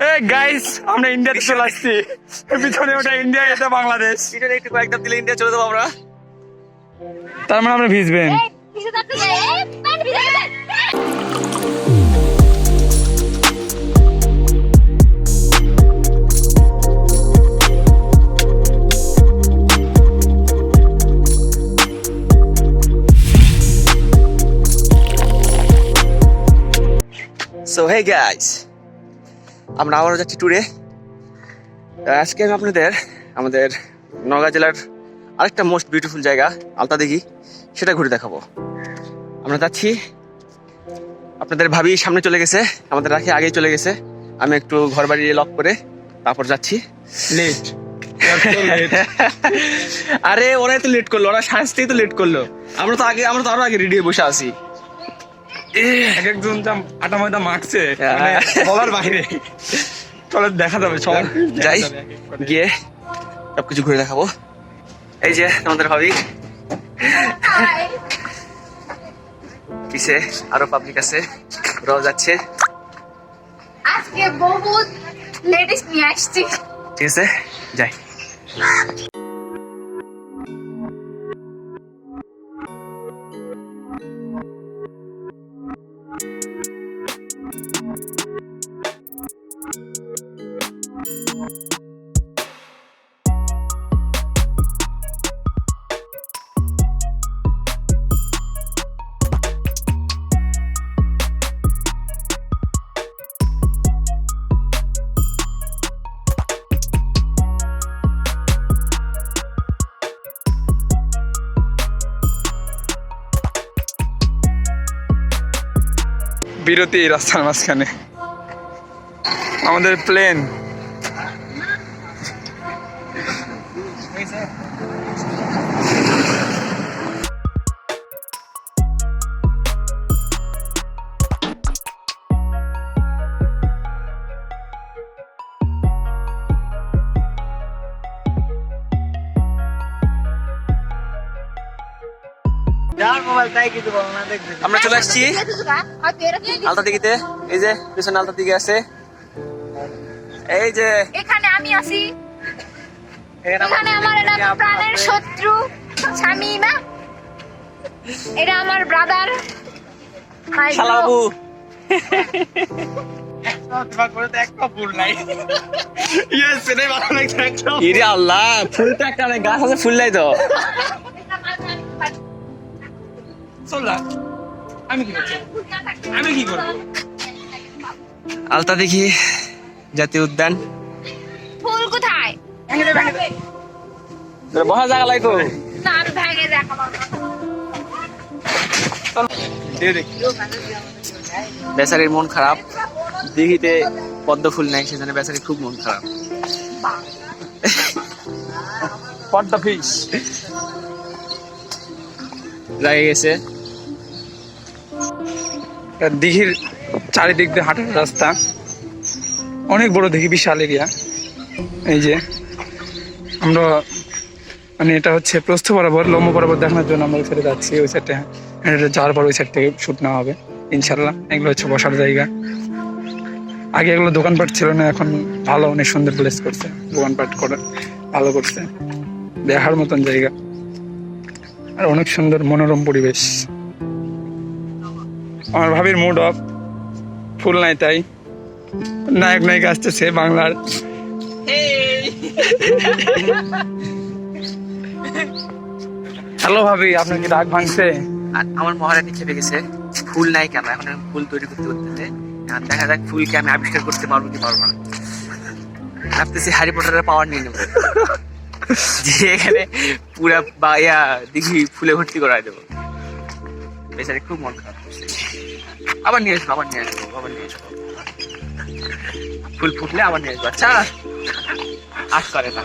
এই গাইস আমরা ইন্ডিয়াতে চলে আসছি। পিছনে ওটা ইন্ডিয়া, এটা বাংলাদেশ। পিছনে একটু কয়েকটা দিলে ইন্ডিয়া চলে যাবো আমরা। তার মানে আমরা ভিজবেন। সো হে গাইস, আমরা আবারও যাচ্ছি ট্যুরে। আজকে আমি আপনাদের আমাদের নওগাঁ জেলার আরেকটা মোস্ট বিউটিফুল জায়গা আলতাদিঘি, সেটা ঘুরে দেখাবো। আমরা যাচ্ছি, আপনাদের ভাবি সামনে চলে গেছে, আমাদের রাখি আগেই চলে গেছে। আমি একটু ঘর বাড়ি লক করে তারপর যাচ্ছি। লেট। আরে ওরাই তো লেট করলো, ওরা সাজতেই তো লেট করলো। আমরা তো আরো আগে রেডি হয়ে বসে আছি। এক একজন যা আটা ময়দা মাখছে, মানে বলার বাইরে। চলে দেখা যাবে, সব যাই গিয়ে সবকিছু ঘুরে দেখাবো। এই যে আমাদের ভাবি, পিছে আরো পাবলিক আছে, ওরাও যাচ্ছে। আজকে বহুত লেডিস নিয়ে আসছি। ঠিক আছে, যাই। বিরতি এই রাস্তার মাঝখানে আমাদের প্লেন। আমরা চলে আসছি আলতাদিঘিতে। এই যে পিছনে আলতাদিঘি আছে, এই যে এখানে আমি আছি। এখানে আমার এটা প্রাণের শত্রু শামিমা, এটা আমার ব্রাদার শালাবু। ইরে আল্লাহ, ফুলটা একটা গাছ আছে, ফুল নাই তো। আমি কি করবো? আলতাদিঘি জাতীয় উদ্যান। ফুল কোথায়? বসা জায়গা লাগতো। না আমি ভেঙে দেখাবো। বেচারির মন খারাপ, দিঘিতে পদ্ম ফুল নাই, সেজন্য বেচারির খুব মন খারাপ। পদ্মা ফিশ লাগে গেছে। দিঘির চারিদিক দিয়ে হাঁটার রাস্তা, অনেক বড় দিঘি, বিশাল এরিয়া। এই যে আমরা মানে এটা হচ্ছে প্রস্থ বরাবর, লম্ব বরাবর দেখানোর জন্য আমরা ওই সাইডে যাচ্ছি। ওই সাইডে যাওয়ার পর ওই সাইড থেকে শুট নেওয়া হবে ইনশাল্লাহ। এগুলো হচ্ছে বসার জায়গা। আগে এগুলো দোকানপাট ছিল না, এখন ভালো অনেক সুন্দর প্লেস করছে, দোকানপাট করে ভালো করছে, দেখার মতন জায়গা আর অনেক সুন্দর মনোরম পরিবেশ। আমার ভাবির মুড অফ, ফুল নাই তাই। নায়ক নায়িকা আসতেছে বাংলার। হ্যালো ভাবি, আপনার কি রাগ ভাঙছে? আর আমার মহারানী খেপে গেছে, ফুল নাই কেন। এখন আমি ফুল তৈরি করতে করতেছে, এখন দেখা যাক ফুলকে আমি আবিষ্কার করতে পারবো কি পারবো না। ভাবতেছি হ্যারি পটারের পাওয়ার নিয়ে নেবো, যে এখানে পুরা দিঘি ফুলে ভর্তি করাই দেবো। বেচারি খুব মন খারাপ করছে। আবার নিয়ে আসবো, আবার নিয়ে আসবো, আবার নিয়ে আসবো। ফুল ফুটলে আবার নিয়ে আসবো। আচ্ছা আজ করে না।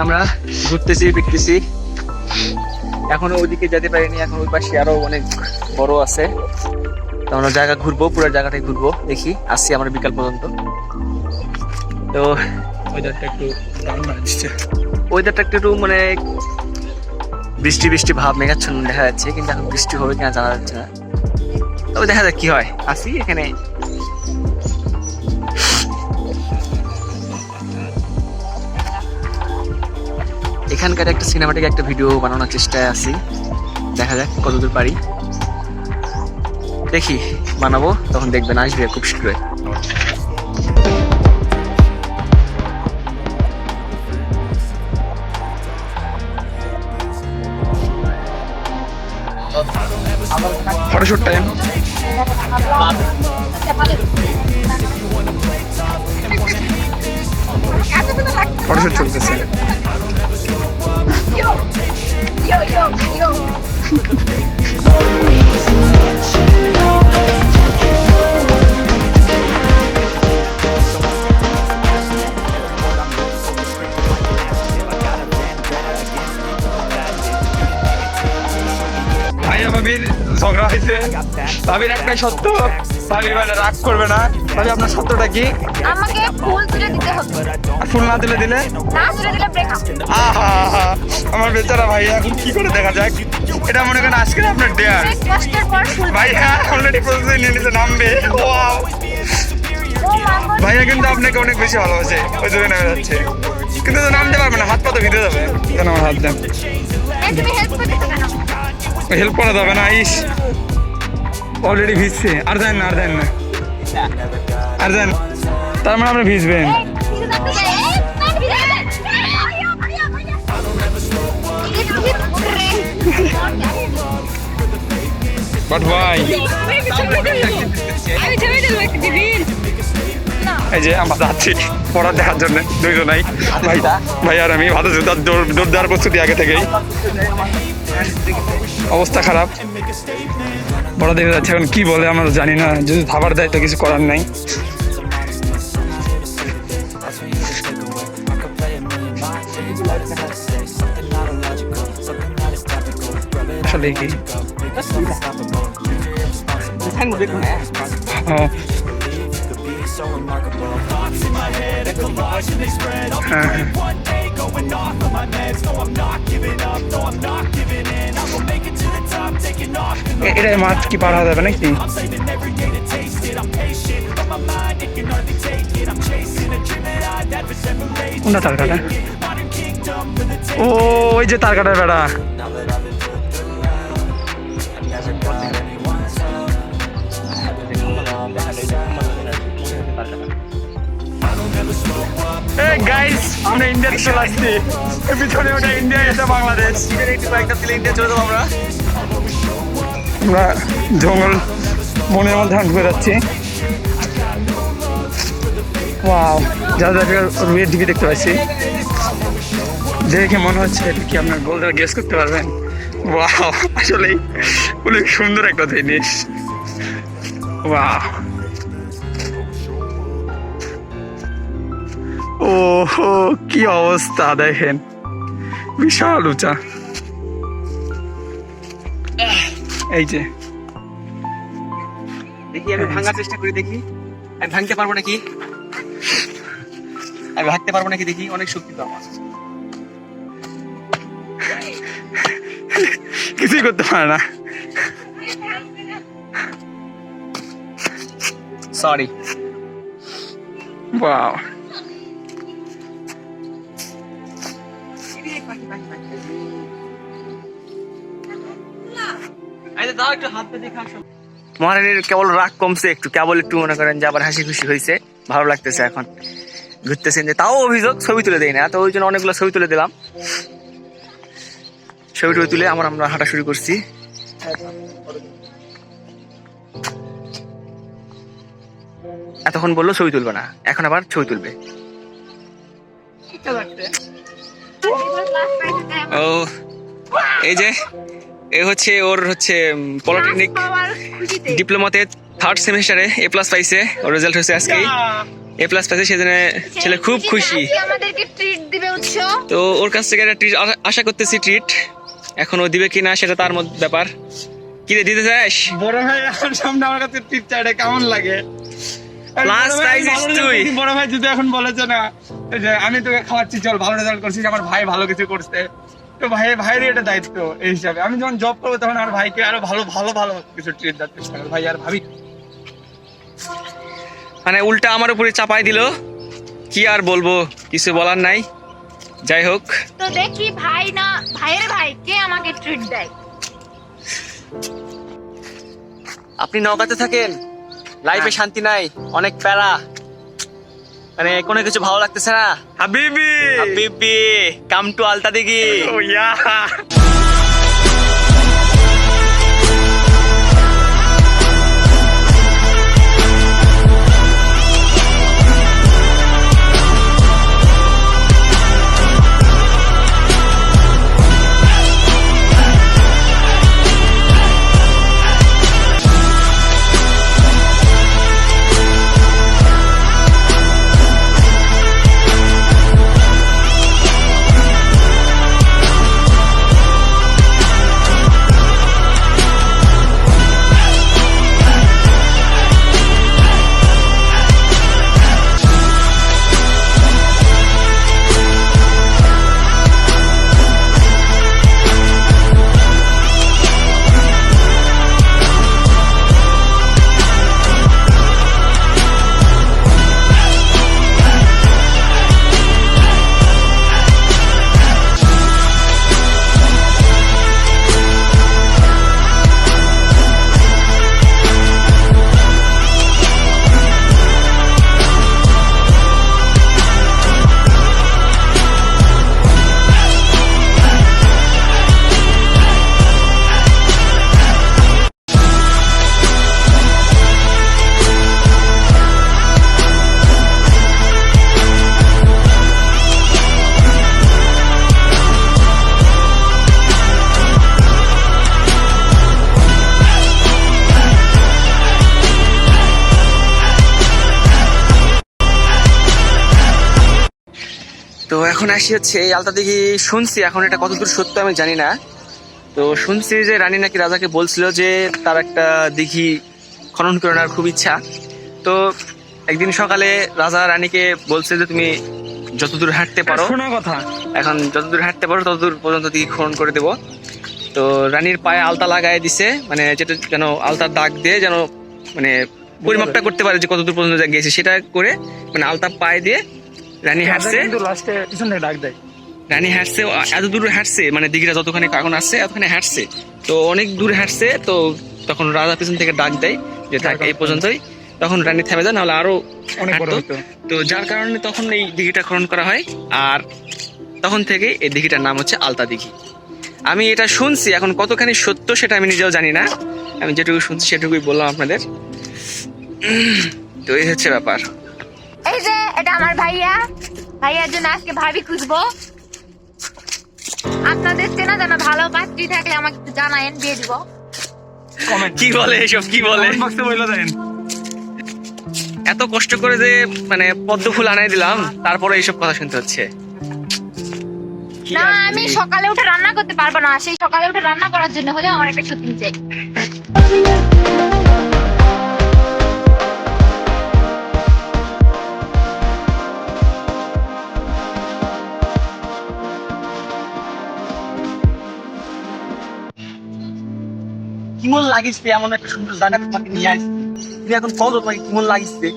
আমরা ঘুরতেছি ফিরতেছি, এখনো ওইদিকে যেতে পারিনি, এখন ওই পাশে আরো অনেক বড় আছে। তো আমরা জায়গা ঘুরবো, পুরো জায়গাটাই ঘুরবো, দেখি আসছি আমরা বিকাল পর্যন্ত। তো ওয়েদারটা একটু দারুণ লাগছে। ওয়েদারটা একটু মানে বৃষ্টি বৃষ্টি ভাব, মেঘাচ্ছন্ন দেখা যাচ্ছে, কিন্তু এখন বৃষ্টি হবে কিনা জানা যাচ্ছে না। তবে দেখা যাক কি হয়। আসি এখানে এখানকার একটা সিনেমাটিক একটা ভিডিও বানানোর চেষ্টায় আছি, দেখা যাক কতদূর পারি। দেখি বানাবো, তখন দেখবেন, আসবে খুব শীঘ্রই। Photoshoot time. ফটোশুট চলতেছে। ভাইয়া ভাবির ঝগড়া হয়েছে। ভাবির একটাই সত্য, ভাবি মানে রাগ করবে না। ভাবি আপনার সত্যটা কি? আমাকে ফুল তুলে দিতে হবে, আর ফুল না দিলে দিলে? না তুলে দিলে ব্রেকআপ। আহা, আমার বেচারা ভাইয়া এখন কি করে দেখা যাক। এটা মনে করেন আজকে আপনার ডেয়ার। অনেক কষ্টের পর ফুল ভাইয়া অলরেডি প্রস্তুতি নিয়ে নিতে নামবে। ওয়াও, ও মা গো, ভাইয়া কিন্তু আপনাকে অনেক বেশি ভালোবাসে, ওই জন্য নেমে যাচ্ছে। কিন্তু তো নামতে পারবে না, হাত পা তো ভিজে যাবে। কেন আমার হাত দেন, এই তুমি হেল্প করতে কেন? হেল্প করা যাবে না। ইস অলরেডি ভিজছে। আর দেন না, আর দেন না, আর দেন। তার মানে আপনি ভিজবেন। এই ভিজে যাচ্ছে যে, এই না ভিজে যাচ্ছে। ভাইয়া ভাইয়া ভাইয়া একটু ভিজে বাট ভাই আমি ছবি তুলবো একটু দিবিন না। এই যে আমরা যাচ্ছি পড়া দেখার জন্য দুইজনাই, ভাই ভাই আর আমি। ভালো জুতার দৌড় দেওয়ার প্রস্তুতি আগে থেকেই। অবস্থা খারাপ, বড় দেখে যাচ্ছে। এখন কি বলে আমরা জানি না, যদি খাবার দেয় তো কিছু করার নাই। আসলে কি হ্যাঁ, এটাই মাঠ কি পার হওয়া যাবে নাকি? কোনটা তার কাটা? ও ওই যে তার কাটার বেড়া। গাইস আমরা ইন্ডিয়াতে চলে আসছি। পিছনে ওটা ইন্ডিয়া, এটা বাংলাদেশ। ইন্ডিয়া চলে যাবো আমরা। আমরা জঙ্গল বনের মধ্যে ঢুকে যাচ্ছি। ওয়াও, যা যা রুইয়ের ঢিপি দেখতে পাচ্ছি, দেখে মনে হচ্ছে কি আপনার বলতে গেস করতে পারবেন। ওয়াও, আসলেই অনেক সুন্দর একটা জিনিস। ওয়াও, ওহো কি অবস্থা দেখেন, বিশাল উঁচা। এই যে দেখি আমি ভাঙার চেষ্টা করি, দেখি আমি ভাঙতে পারবো নাকি, আমি ভাঙতে পারবো নাকি দেখি। অনেক শক্তি তো আমার, কিছুই করতে পারে না। সরি। ওয়াও, মহারানীর কেবল রাগ কমছে একটু, কেবল একটু মনে করেন যে আবার হাসি খুশি হয়েছে, ভালো লাগতেছে। এখন ঘুরতেছেন যে, তাও অভিযোগ ছবি তুলে দেয় না, তো ওই জন্য অনেকগুলো ছবি তুলে দিলাম। ছবি টবি তুলে আমরা হাঁটা শুরু করছি। এতক্ষণ বললো ছবি তুলবে না, এখন আবার ছবি তুলবে। ও এই যে এ হচ্ছে ওর হচ্ছে পলিটেকনিক ডিপ্লোমাতে 3rd সেমিস্টারে A+ পাইছে, ওর রেজাল্ট হচ্ছে আজকেই A+ পাইছে, সেজন্য ছেলে খুব খুশি। আমাদেরকে ট্রিট দিবে উৎস। তো ওর কাছ থেকে একটা ট্রিট আশা করতেছি, ট্রিট এখন ও দিবে কিনা সেটা তার মধ্যে ব্যাপার। কি রে দিতে চাস? বড় ভাই এখন সামনে আমার কাছে টিপ চাইটা কেমন লাগে? Last prize is তুই। বড় ভাই যদি এখন বলেছে না যে আমি তোকে খাওয়াচ্ছি, চল ভালো রেজাল্ট করছিস, আমার ভাই ভালো কিছু করছে, তো ভাইয়ের এটা দায়িত্ব। এই হিসাবে আমি যখন জব করবো তখন আর ভাইকে আরো ভালো ভালো ভালো কিছু ট্রিট দেওয়ার চেষ্টা করবো। ভাই আর ভাবি মানে উল্টা আমার উপরে চাপাই দিল, কি আর বলবো, কিছু বলার নাই। যাই হোক, তো দেখি ভাই না ভাইয়ের ভাই কে আমাকে ট্রিট দেয়। আপনি নওগাঁতে থাকেন, লাইফে শান্তি নাই, অনেক প্যারা, মানে কোনো কিছু ভালো লাগতেছে না। হাবিবি হাবিবি কাম টু আলতা দিঘি। ও ইয়া তো এখন আসি হচ্ছে এই আলতা দিঘি, শুনছি এখন এটা কতদূর সত্য আমি জানি না। তো শুনছি যে রানী নাকি রাজাকে বলছিল যে তার একটা দিঘি খনন করে নেওয়ার খুব ইচ্ছা। তো একদিন সকালে রাজা রানীকে বলছে যে তুমি যতদূর হাঁটতে পারো, শোনা কথা, এখন যতদূর হাঁটতে পারো ততদূর পর্যন্ত দিঘি খনন করে দেবো। তো রানীর পায়ে আলতা লাগায় দিছে, মানে যেটা যেন আলতার দাগ দিয়ে যেন মানে পরিমাপটা করতে পারে যে কতদূর পর্যন্ত গিয়েছে, সেটা করে মানে আলতা পায়ে দিয়ে রানী হাঁটছে। কিন্তু লাস্টে পিছন থেকে ডাক দেয়। রানী হাঁটছে, এত দূর হাঁটছে, মানে দিঘিটা যতখানি এখন আসছে এতখানি হাঁটছে, তো অনেক দূর হাঁটছে। তো তখন রাজা পিছন থেকে ডাক দেয় যে থাক এই পর্যন্তই, তখন রানী থেমে যায়, নাহলে আরো অনেক বড় হাঁটতো। হতো। তো যার কারণে তখন এই দিঘিটা খনন করা হয়, আর তখন থেকে এই দিঘিটার নাম হচ্ছে আলতা দিঘি। আমি এটা শুনছি, এখন কতখানি সত্য সেটা আমি নিজেও জানি না, আমি যেটুকু শুনছি সেটুকুই বললাম আপনাদের। তো এই হচ্ছে ব্যাপার। এই যে এটা আমার ভাইয়া, ভাইয়ার জন্য আজকে ভাবি খুঁজবো। আপনাদের চেনা জানা ভালো পাত্রী থাকলে আমাকে একটু জানায়েন, দিয়ে দিব। কি বলে এসব, কি বলে? কমেন্ট বক্সে বলে দেন। এত কষ্ট করে যে মানে পদ্ম ফুল আনাই দিলাম, তারপরে এইসব কথা শুনতে হচ্ছে। না আমি সকালে উঠে রান্না করতে পারবো না, সেই সকালে উঠে রান্না করার জন্য হলে আমার একটা শুটিং চাই। কেমন লাগিছে এমন একটা সুন্দর জায়গা তোমাকে নিয়ে আসছি, তুমি এখন বলো তোমাকে কেমন লাগিছে?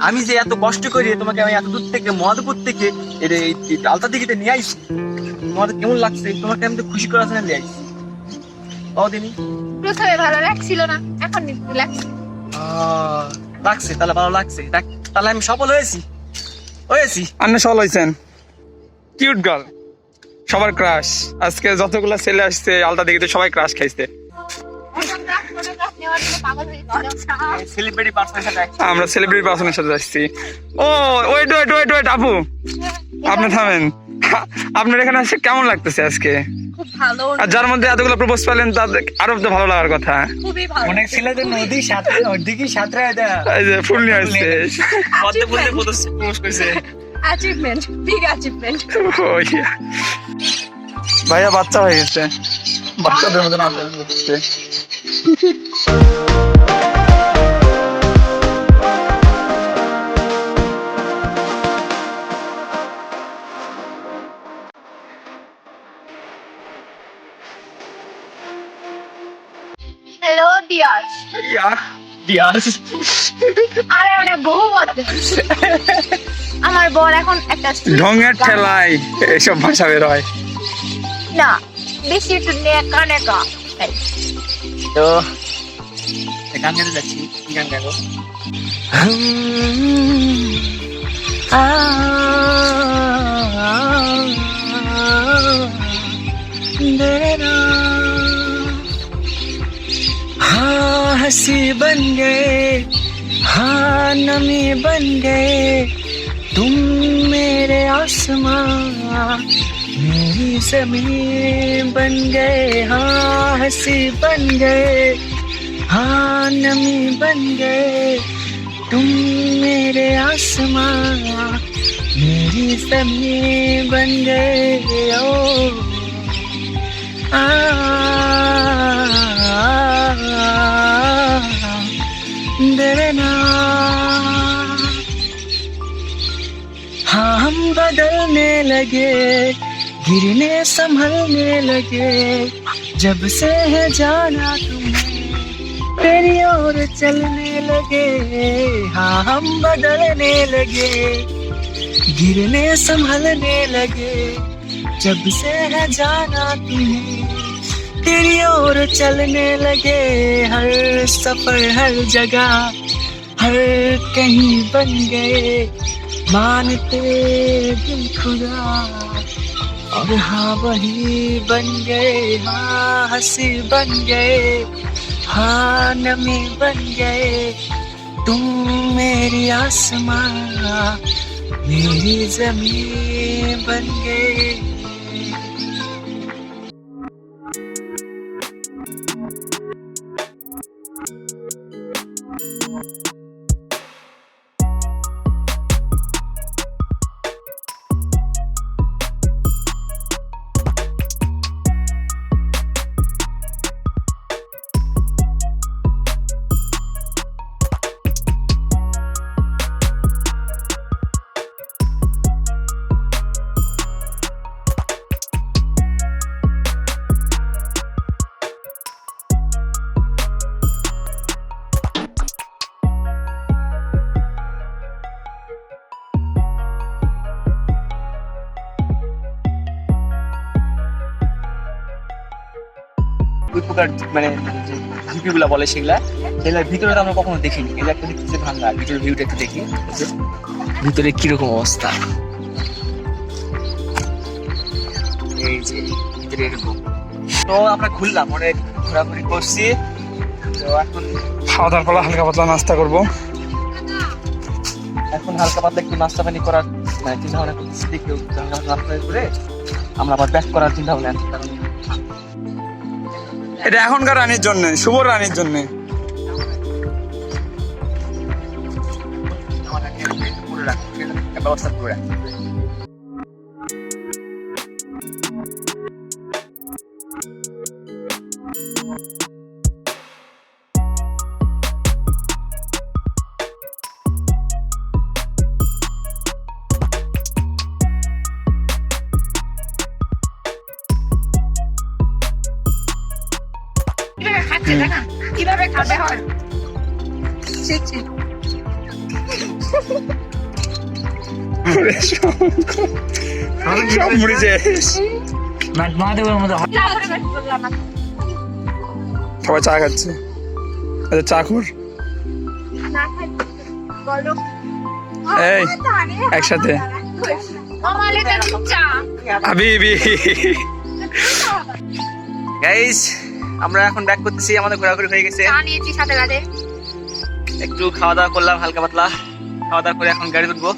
আমি যে এত কষ্ট করি তোমাকে, আমি এত দূর থেকে মহাদেবপুর থেকে এই আলতা দিঘিতে নিয়ে আসছি, তোমাদের কেমন লাগছে? তোমাকে আমি তো খুশি করার জন্য নিয়ে আসছি। দিনই প্রথমে ভালো লাগছিল না, এখন লাগছে। লাগছে, তাহলে ভালো লাগছে, তাহলে আমি সফল হয়েছি। আপনি সল হয়েছেন, কিউট গার্ল, সবার ক্রাশ। আজকে যতগুলা ছেলে আসছে আলতা দিঘিতে সবাই ক্রাশ খাইছে। ফটোগ্রাফ নেওয়ার জন্য পাগল হয়ে গেছে সেলিব্রিটি পার্সনের সাথে আমরা সেলিব্রিটি পার্সনের সাথে আসছি। ও ওয়েট ওয়েট ওয়েট ওয়েট আপু, আপনি থামেন। আপনার এখানে আসে কেমন লাগতেছে আজকে? খুব ভালো, আর যার মধ্যে এতগুলো প্রপোজ পেলেন তাদের আরো তো ভালো লাগার কথা। খুবই ভালো। অনেক ছেলেদের নদী সাঁতরে ওদিকে সাঁতরে দেয়। এই যে ফুল নিয়ে আসছে। পদ্মে বলতে প্রপোজ করছে। Achievement, big achievement. Oh yeah. ভাইয়া বাচ্চা হয়ে গেছে, বাচ্চাদের মতো নাচ করছে। Hello dear. আরে মানে বহু বলতে আমার বর এখন একটা ঢঙের ঠেলায় এসব ভাষা বের হয়। না, বেশি একটু নেকা নেকা। তো গান গাইতে যাচ্ছি। কি গান গাইবো? हाँ हंसी बन गए, हाँ नमी बन गए, तुम मेरे आसमां मेरी ज़मीन बन गए। हाँ हंसी बन गए, हाँ नमी बन गए, तुम मेरे आसमां मेरी ज़मीन बन गए। ओ हाँ हम बदलने लगे, गिरने संभलने लगे, जब से है जाना तुम्हें तेरी ओर चलने लगे। हाँ हम बदलने लगे, गिरने संभलने लगे, जब से है जाना तुम्हें तेरी ओर चलने लगे। हर सफर हर जगह हर कहीं बन गए, मानते दिल खुदा और हाँ वही बन गए। हाँ हंसी बन गए, हाँ नमी बन गए, तुम मेरी आसमां मेरी जमीन बन गए। ওই প্রকার মানে যে জিপি গুলা বলে সেগুলার ভিতরে তো আমরা কখনো দেখিনি। এই যে একটা দেখতেছি ভাঙা, ভিতরের ভিউটা একটু দেখি ভিতরে কিরকম অবস্থা। এই যে ভিতরে এরকম। তো আমরা ঘুরলাম, অনেক ঘোরাঘুরি করছি। তো এখন খাওয়া দাওয়ার পর হালকা পাতলা নাস্তা করবো। এখন হালকা পাতলা একটু নাস্তা পানি করার মানে চিন্তা ভাবনা করতেছি। দেখি নাস্তা করে আমরা আবার ব্যাক করার চিন্তা ভাবনা আছে। কারণ এটা এখনকার রানীর জন্য, শুভ রানীর জন্য। ব্যবস্থা করে কিভাবে খাচ্ছে দেখেন, কিভাবে খাবে হয়। সব মুড়ি শেষ। মহাদেবের মতো সবাই চা খাচ্ছে। আচ্ছা চা খোর এই একসাথে চা হাবিবি। গাইস আমরা এখন ব্যাক করতেছি, আমাদের ঘোরাঘুরি হয়ে গেছে, চা নিয়েছি সাথে সাথে। একটু খাওয়া দাওয়া করলাম হালকা পাতলা, খাওয়া দাওয়া করে এখন গাড়ি উঠবো।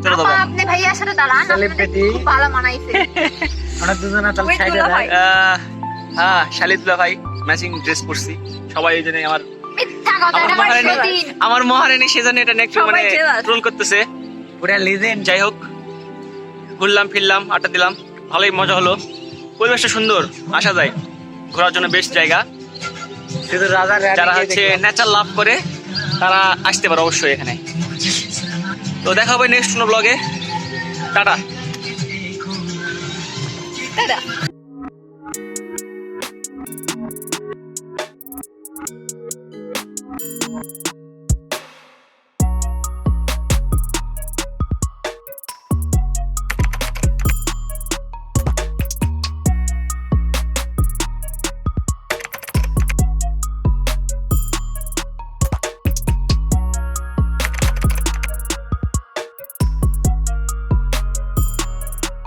চলো আপা, দাদা। আপনি ভাইয়ার সাথে দাঁড়ান, আপনাদের Celebrity। খুব ভালো মানাইছে। আমরা দুজনে তাহলে Wait, সাইডে দুলা যাই ভাই। হ্যাঁ শালিদুল্লাহ ভাই ম্যাচিং ড্রেস পরছি সবাই, এই জন্য আমার মিথ্যা কথা, আমার এটা আমার মহারানী সতীন। আমার মহারানী সেজন্য এটা নিয়ে একটু সবাই মানে jealous। ট্রোল করতেছে। পুরা লিজেন্ড। যাই হোক, ঘুরলাম ফিরলাম, আড্ডা দিলাম, ভালোই মজা হলো। পরিবেশটা সুন্দর, আসা যায়, ঘোরার জন্য বেস্ট জায়গা। শুধু রাজার যারা হচ্ছে নেচার লাভ করে তারা আসতে পারে অবশ্যই এখানে। তো দেখা হবে নেক্সট কোনো ব্লগে। টাটা। দাদা